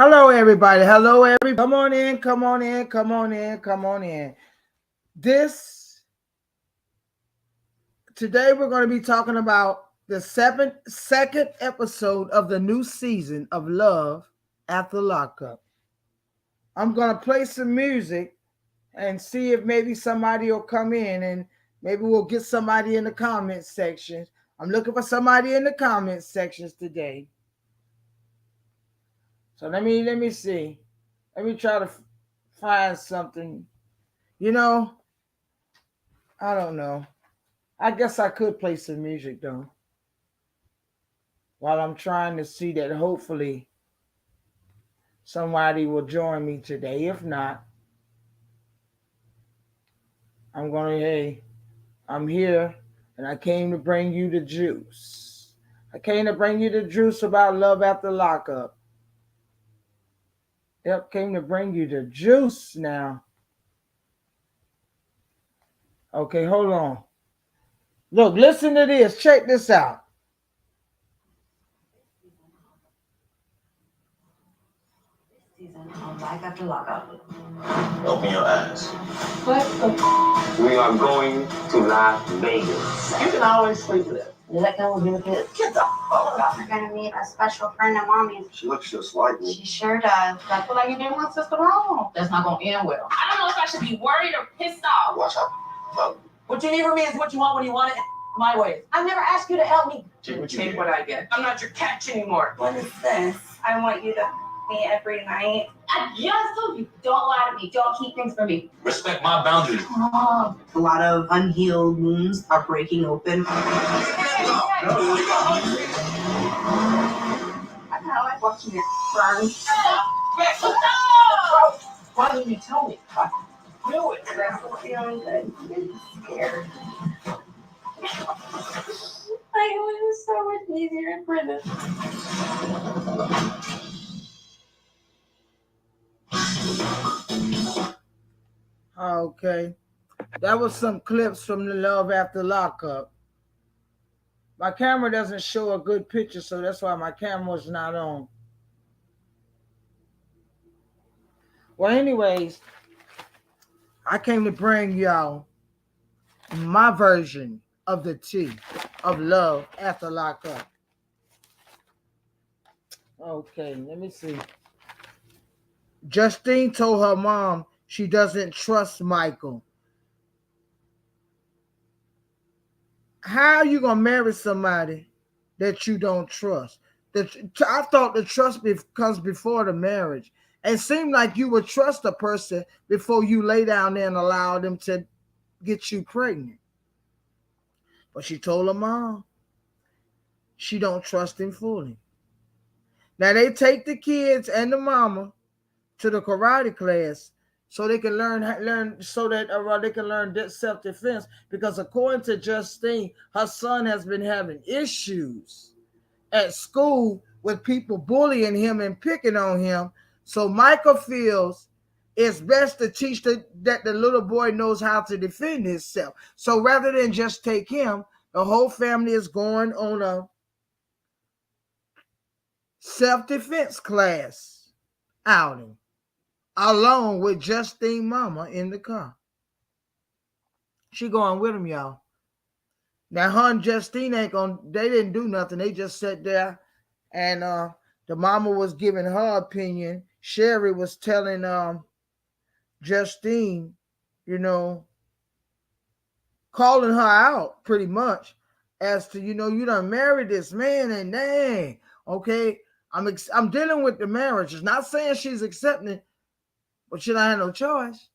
Hello, everybody. Hello, everybody. Come on in. Come on in. Come on in. Come on in. This today we're going to be talking about the second episode of the new season of Love After Lockup. I'm going to play some music and see if maybe somebody will come in and maybe we'll get somebody in the comment section. I'm looking for somebody in the comment sections today. So let me see. Let me try to find something. You know, I don't know. I guess I could play some music though. While I'm trying to see that hopefully somebody will join me today. If not, I'm here and I came to bring you the juice. I came to bring you the juice about love after lockup. Yep, came to bring you the juice now. Okay, hold on. Look, listen to this. Check this out. Life after lockup. Open your eyes. What the We are going to Las Vegas. You can always sleep with it. Is that gonna be good? Get the fuck out. You're gonna meet a special friend of mommy. She looks just like me. She sure does. I feel like you did my sister wrong. That's not gonna end well. I don't know if I should be worried or pissed off. Watch out. Fuck. What you need from me is what you want when you want it. My way. I've never asked you to help me. Take what I get. I'm not your catch anymore. What is this? I want you to me every night. I just told you, don't lie to me. Don't keep things from me. Respect my boundaries. Oh, A lot of unhealed wounds are breaking open. I kind of like watching it burn. why didn't you tell me? I knew it. I'm feeling good. I'm scared. I know it was so much easier in prison. Okay. That was some clips from the Love After Lockup. My camera doesn't show a good picture, so that's why my camera's not on. Well, anyways, I came to bring y'all my version of the tea of Love After Lockup. Okay, let me see. Justine told her mom she doesn't trust Michael. How are you gonna marry somebody that you don't trust? I thought the trust comes before the marriage. It seemed like you would trust a person before you lay down there and allow them to get you pregnant. But she told her mom she don't trust him fully. Now they take the kids and the mama to the karate class so they can learn so that they can learn self-defense, because according to Justine, her son has been having issues at school with people bullying him and picking on him. So Michael feels it's best to teach that the little boy knows how to defend himself. So rather than just take him, the whole family is going on a self-defense class outing, along with Justine mama in the car. She going with him, y'all. Now her and Justine they didn't do nothing. They just sat there and the mama was giving her opinion. Sherry was telling Justine, calling her out pretty much as to, you done married this man and dang, okay, I'm dealing with the marriage. It's not saying she's accepting it, but she don't have no choice.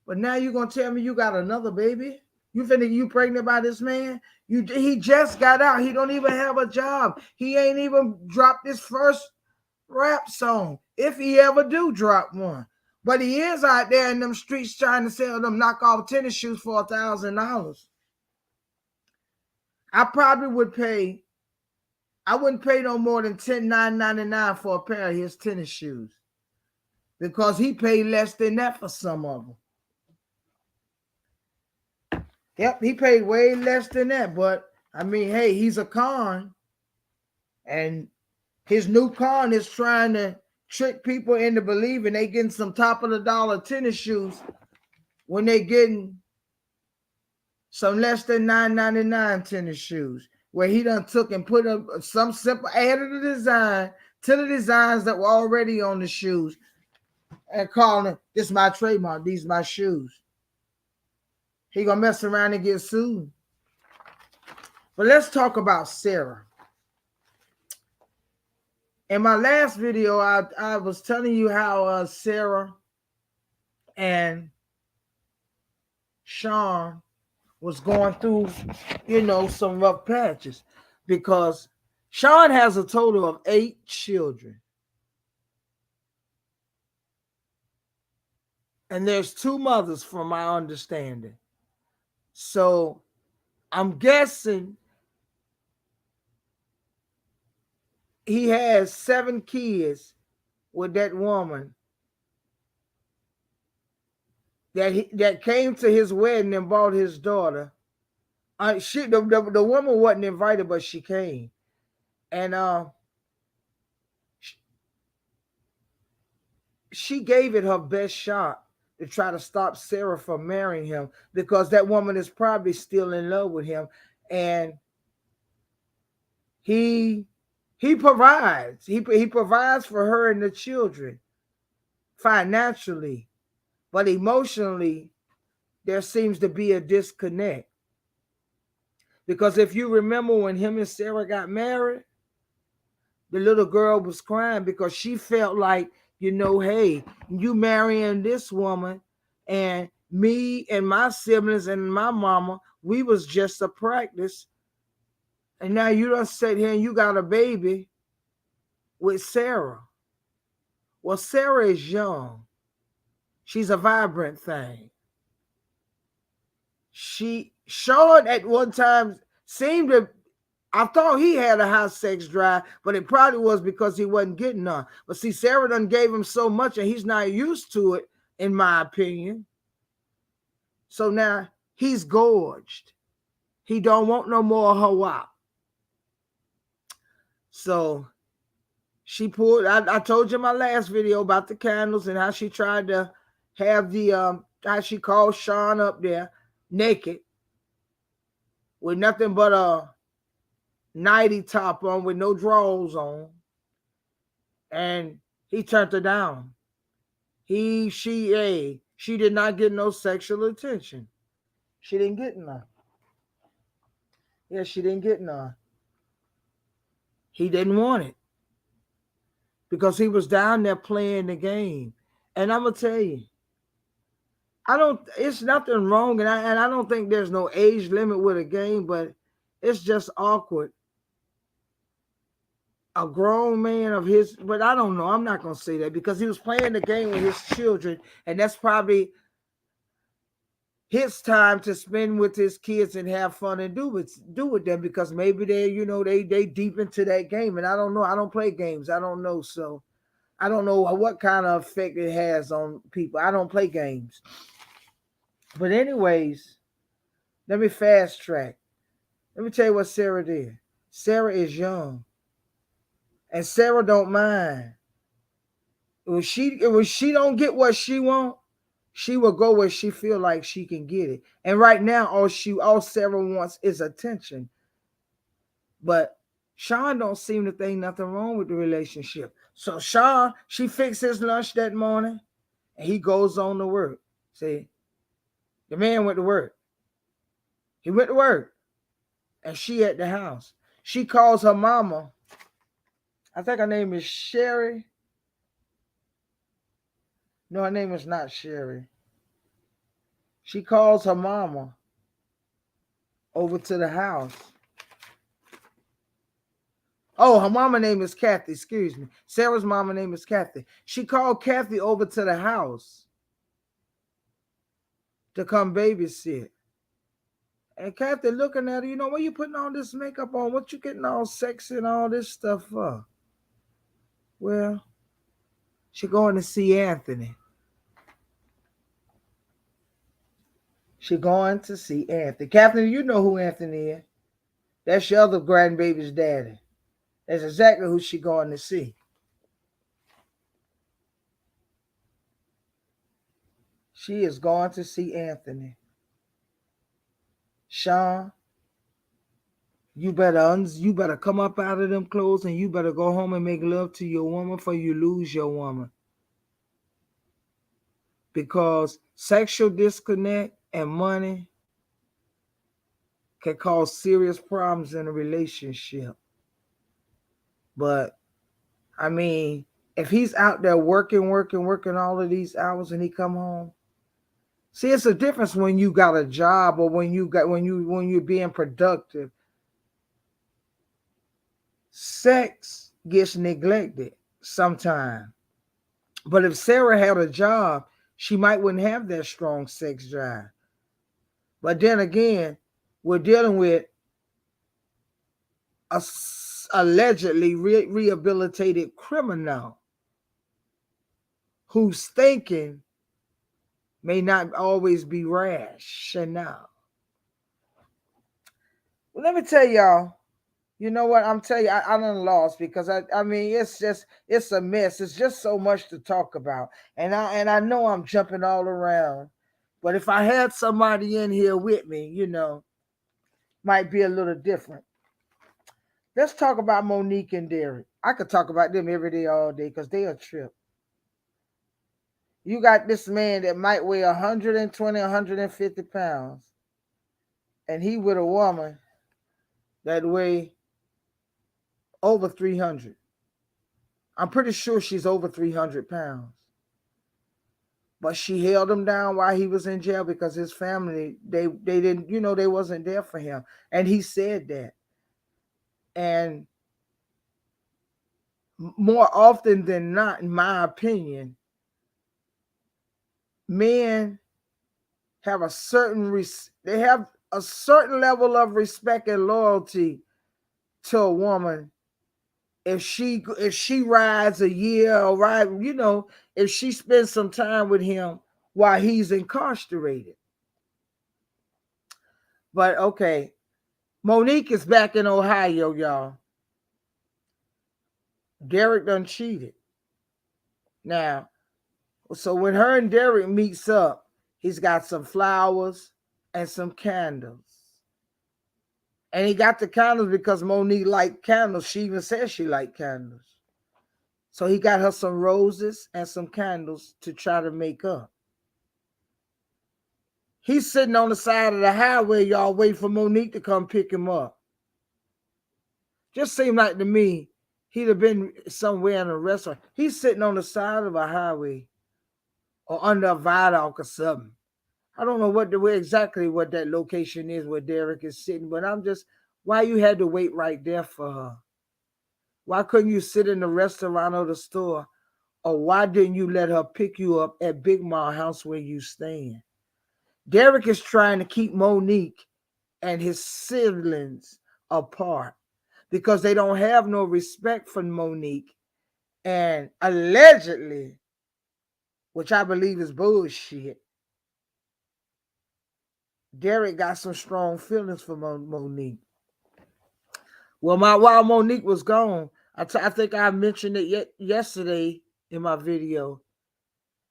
But now you're going to tell me you got another baby? You pregnant by this man? He just got out. He don't even have a job. He ain't even dropped his first rap song, if he ever do drop one. But he is out there in them streets trying to sell them knockoff tennis shoes for $1,000. I probably would pay. I wouldn't pay no more than $10,999 for a pair of his tennis shoes, because he paid less than that for some of them. Yep, he paid way less than that. But I mean, hey, he's a con, and his new con is trying to trick people into believing they getting some top of the dollar tennis shoes when they getting some less than $9.99 tennis shoes, where he done took and put up some simple added a design to the designs that were already on the shoes and calling it, this my trademark, these my shoes. He gonna mess around and get sued. But let's talk about Sarah. In my last video, I was telling you how Sarah and Sean was going through, some rough patches because Sean has a total of 8 children. And there's 2 mothers from my understanding. So I'm guessing he has 7 kids with that woman that came to his wedding and brought his daughter. The woman wasn't invited, but she came. And she gave it her best shot to try to stop Sarah from marrying him, because that woman is probably still in love with him. And he provides. He provides for her and the children financially, but emotionally, there seems to be a disconnect. Because if you remember when him and Sarah got married, the little girl was crying because she felt like, hey, you marrying this woman, and me and my siblings and my mama, we was just a practice. And now you done sit here and you got a baby with Sarah. Well, Sarah is young. She's a vibrant thing. Sean at one time seemed to, I thought he had a high sex drive, but it probably was because he wasn't getting none. But see, Sarah done gave him so much and he's not used to it, in my opinion. So now he's gorged. He don't want no more of her wop. So she pulled, I told you in my last video about the candles and how she tried to have how she called Sean up there naked with nothing but a nighty top on with no drawers on. And he turned her down. She did not get no sexual attention. She didn't get none. Yeah, she didn't get none. He didn't want it because he was down there playing the game. And I'm gonna tell you, it's nothing wrong, and I don't think there's no age limit with a game, but it's just awkward. A grown man of his, but I don't know. I'm not gonna say that because he was playing the game with his children, and that's probably his time to spend with his kids and have fun and do with them, because maybe they deep into that game, and I don't know. I don't play games. I don't know, so I don't know what kind of effect it has on people. I don't play games. But anyways, let me fast track. Let me tell you what Sarah did. Sarah is young, and Sarah don't mind. When she don't get what she want, she will go where she feel like she can get it. And right now, all Sarah wants is attention. But Sean don't seem to think nothing wrong with the relationship. So Sean, she fixed his lunch that morning, and he goes on to work. See, the man went to work. He went to work, and she at the house. She calls her mama. I think her name is Sherry. No, her name is not Sherry. She calls her mama over to the house. Oh, her mama name is Kathy. Excuse me. Sarah's mama name is Kathy. She called Kathy over to the house to come babysit. And Kathy looking at her, why you putting all this makeup on? What you getting all sexy and all this stuff for? Well, she going to see Anthony. She going to see Anthony. Catherine, you know who Anthony is. That's your other grandbaby's daddy. That's exactly who she going to see. She is going to see Anthony. Sean, you better come up out of them clothes and you better go home and make love to your woman for you lose your woman. Because sexual disconnect and money can cause serious problems in a relationship. But I mean, if he's out there working all of these hours and he come home, see, it's a difference when you got a job or when you're being productive. Sex gets neglected sometimes. But if Sarah had a job, she might wouldn't have that strong sex drive. But then again, we're dealing with a allegedly rehabilitated criminal whose thinking may not always be rational. Well, let me tell y'all. You know what? I'm telling you, I done lost because I mean, it's a mess. It's just so much to talk about, and I know I'm jumping all around, but if I had somebody in here with me, might be a little different. Let's talk about Monique and Derek. I could talk about them every day, all day, because they a trip. You got this man that might weigh 120, 150 pounds, and he with a woman that weigh over 300. I'm pretty sure she's over 300 pounds. But she held him down while he was in jail because his family, they didn't, they wasn't there for him. And he said that. And more often than not, in my opinion, men have they have a certain level of respect and loyalty to a woman if she rides a year or if she spends some time with him while he's incarcerated. But okay, Monique is back in Ohio, y'all. Derek done cheated. Now, so when her and Derek meets up, he's got some flowers and some candles. And he got the candles because Monique liked candles. She even said she liked candles. So he got her some roses and some candles to try to make up. He's sitting on the side of the highway, y'all, waiting for Monique to come pick him up. Just seemed like to me, he'd have been somewhere in a restaurant. He's sitting on the side of a highway or under a viaduct or something. I don't know exactly what that location is where Derek is sitting, but why you had to wait right there for her? Why couldn't you sit in the restaurant or the store? Or why didn't you let her pick you up at Big Ma house where you staying? Derek is trying to keep Monique and his siblings apart because they don't have no respect for Monique. And allegedly, which I believe is bullshit, Derek got some strong feelings for Monique. Well, while Monique was gone, I think I mentioned it yesterday in my video.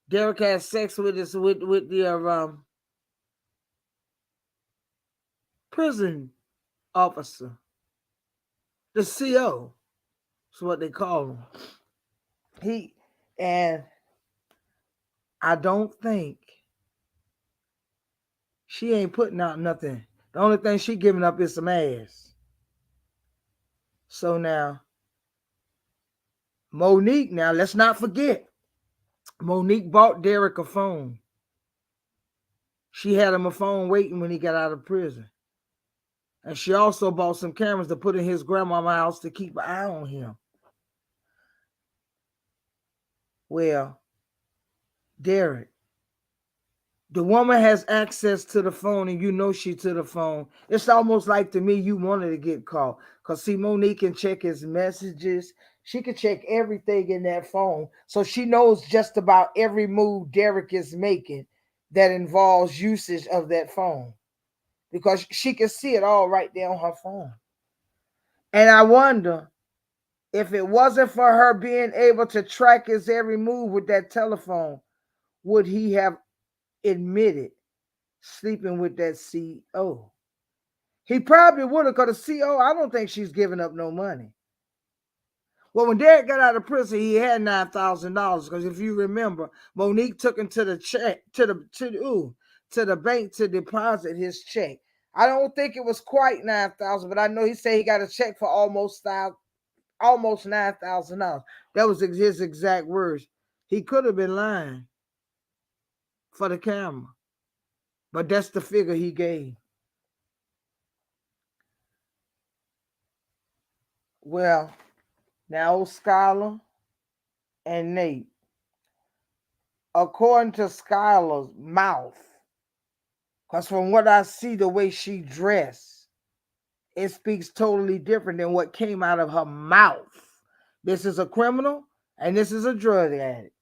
Derek had sex with the prison officer, the CO. That's what they call him. And I don't think she ain't putting out nothing. The only thing she giving up is some ass. So now, Monique, now let's not forget, Monique bought Derek a phone. She had him a phone waiting when he got out of prison. And she also bought some cameras to put in his grandma's house to keep an eye on him. Well, Derek, the woman has access to the phone and she to the phone. It's almost like to me you wanted to get caught. Because see, Monique can check his messages. She can check everything in that phone. So she knows just about every move Derek is making that involves usage of that phone. Because she can see it all right there on her phone. And I wonder if it wasn't for her being able to track his every move with that telephone, would he have admitted sleeping with that CO. He probably would have, because the CO, I don't think she's giving up no money. Well, when Derek got out of prison, he had $9,000 because if you remember, Monique took him to the check to the bank to deposit his check. I don't think it was quite 9,000, but I know he said he got a check for almost $9,000. That was his exact words. He could have been lying for the camera, but that's the figure he gave. Well, now Skylar and Nate, according to Skylar's mouth, because from what I see, the way she dressed, it speaks totally different than what came out of her mouth. This is a criminal and this is a drug addict.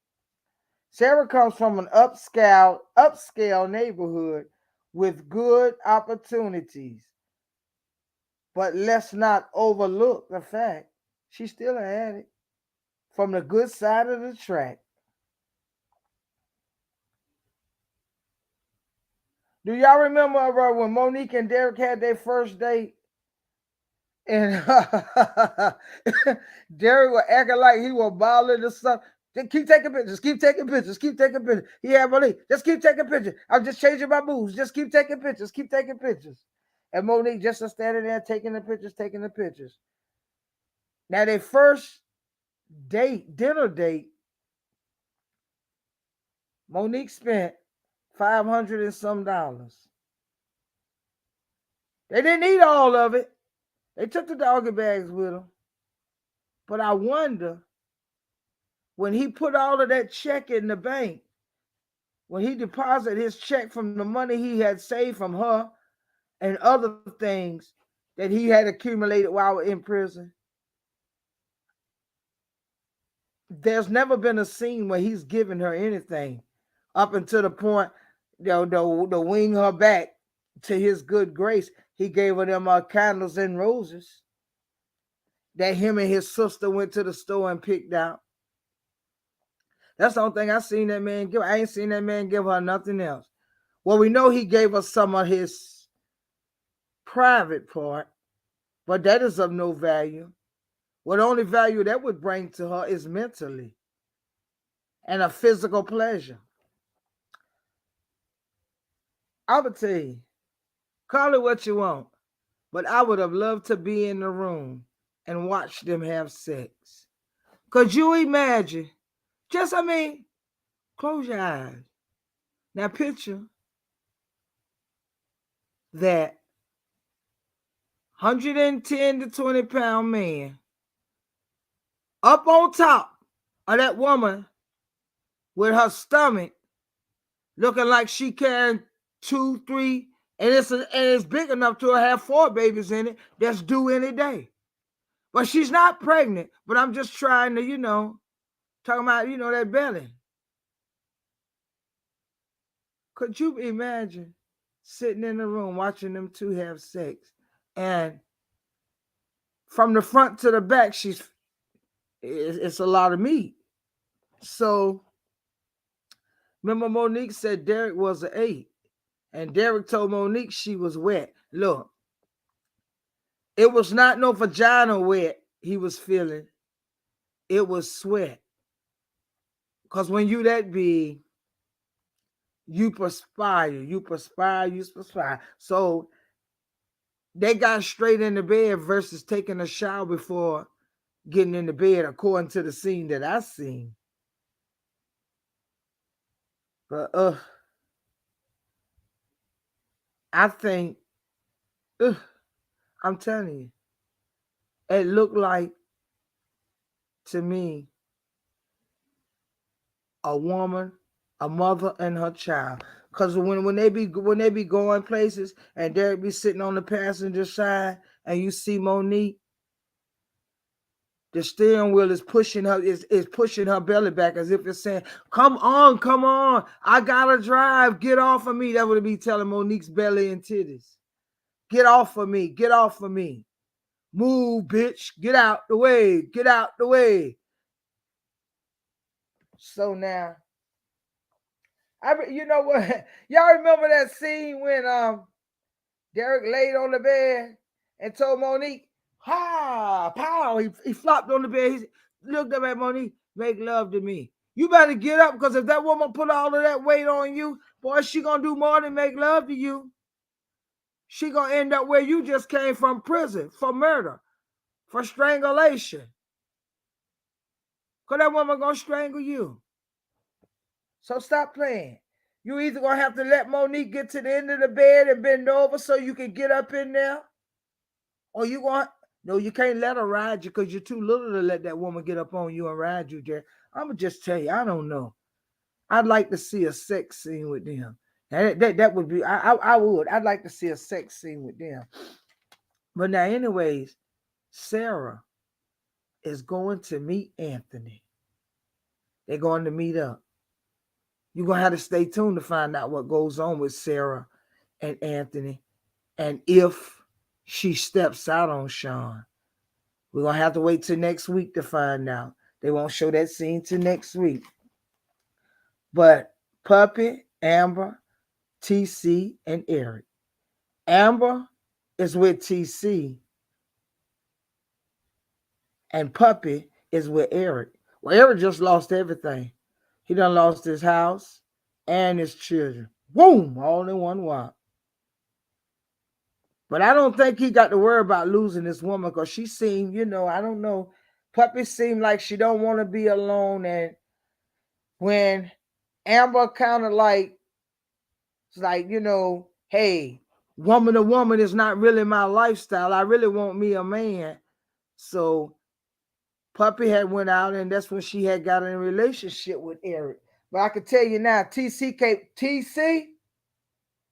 Sarah comes from an upscale neighborhood with good opportunities. But let's not overlook the fact she's still an addict from the good side of the track. Do y'all remember when Monique and Derek had their first date? And Derek was acting like he was balling or something. Just keep taking pictures, keep taking pictures, keep taking pictures. He had Monique, just keep taking pictures. I'm just changing my moves. Just keep taking pictures, keep taking pictures. And Monique just standing there taking the pictures, taking the pictures. Now their first dinner date, Monique spent $500 and some dollars. They didn't eat all of it. They took the doggy bags with them. But I wonder, when he put all of that check in the bank, when he deposited his check from the money he had saved from her and other things that he had accumulated while in prison, there's never been a scene where he's given her anything up until the point, the wing her back to his good grace. He gave her them candles and roses that him and his sister went to the store and picked out. That's the only thing I seen that man give. I ain't seen that man give her nothing else. Well, we know he gave us some of his private part, but that is of no value. What only value that would bring to her is mentally and a physical pleasure. I would tell you, call it what you want, but I would have loved to be in the room and watch them have sex. Could you imagine? Close your eyes. Now picture that 110 to 20 pound man up on top of that woman with her stomach looking like she carrying 2, 3, and it's big enough to have 4 babies in it that's due any day. But she's not pregnant, but I'm just trying to, talking about, that belly. Could you imagine sitting in the room watching them two have sex, and from the front to the back, it's a lot of meat. So remember, Monique said Derek was an 8, and Derek told Monique she was wet. Look, it was not no vagina wet he was feeling. It was sweat. Because when you that big, you perspire. So they got straight in the bed versus taking a shower before getting in the bed, according to the scene that I seen. But I think, I'm telling you, it looked like to me a woman, a mother, and her child. Cause when they be going places and Derek be sitting on the passenger side and you see Monique, the steering wheel is pushing her belly back as if it's saying, come on, I gotta drive, get off of me. That would be telling Monique's belly and titties. Get off of me. Move, bitch. Get out the way. So now, You know what? Y'all remember that scene when Derek laid on the bed and told Monique, "Ha, pow!" He flopped on the bed. He looked up at Monique, "Make love to me." You better get up because if that woman put all of that weight on you, boy, she gonna do more than make love to you. She gonna end up where you just came from prison for murder, for strangulation. Cause that woman gonna strangle you. So stop playing. You either gonna have to let Monique get to the end of the bed and bend over so you can get up in there, or you gonna no, you can't let her ride you because you're too little to let that woman get up on you and ride you, Jerry. I'm gonna just tell you, I don't know. I'd like to see a sex scene with them. That would be I would. I'd like to see a sex scene with them. But now, anyways, Sarah is going to meet Anthony. They're going to meet up. You're gonna have to stay tuned to find out what goes on with Sarah and Anthony, and if she steps out on Sean. We're gonna have to wait till next week to find out. They won't show that scene till next week. But Puppy, Amber, TC, and Eric. Amber is with TC, and Puppy is with Eric. Well, Eric just lost everything. He done lost his house and his children. Boom! All in one whop. But I don't think he got to worry about losing this woman because she seemed, I don't know. Puppy seemed like she don't want to be alone. And when Amber kind of like, it's like, hey, woman to woman is not really my lifestyle. I really want me a man. So Puppy had went out, and that's when she had got in a relationship with Eric. But I can tell you now, TC,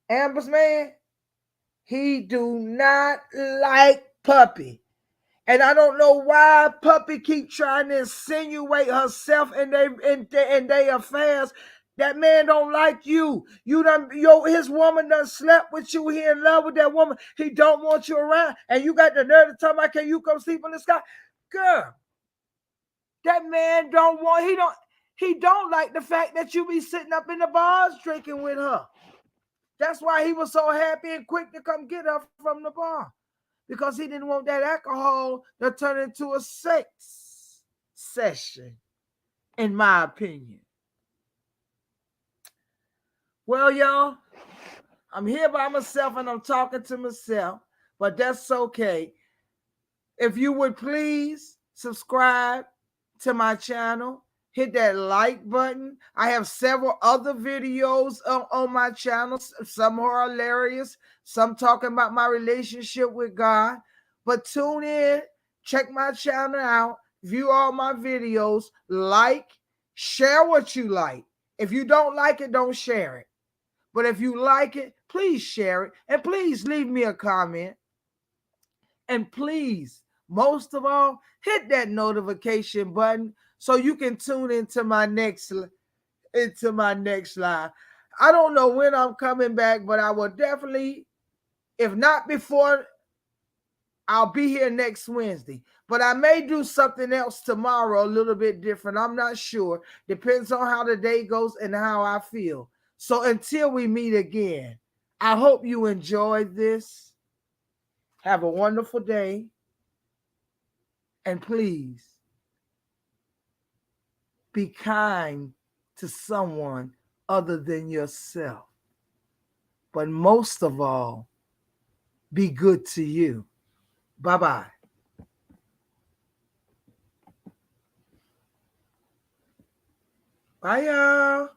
Amber's man, he do not like Puppy. And I don't know why Puppy keep trying to insinuate herself in they affairs. That man don't like you. His woman done slept with you. He in love with that woman. He don't want you around. And you got the nerve to tell me, can you come sleep in the sky? Girl, that man he don't like the fact that you be sitting up in the bars drinking with her. That's why he was so happy and quick to come get her from the bar. Because he didn't want that alcohol to turn into a sex session, in my opinion. Well, y'all, I'm here by myself and I'm talking to myself, but that's okay. If you would please subscribe to my channel, hit that like button. I have several other videos on my channel. Some are hilarious, some talking about my relationship with God. But tune in, check my channel out, view all my videos, like, share what you like. If you don't like it, don't share it. But if you like it, please share it. And please leave me a comment. And please, most of all, hit that notification button so you can tune into my next live. I don't know when I'm coming back, but I will definitely, if not before, I'll be here next Wednesday. But I may do something else tomorrow, a little bit different. I'm not sure. Depends on how the day goes and how I feel. So until we meet again, I hope you enjoyed this. Have a wonderful day. And please be kind to someone other than yourself. But most of all, be good to you. Bye-bye. Bye, y'all.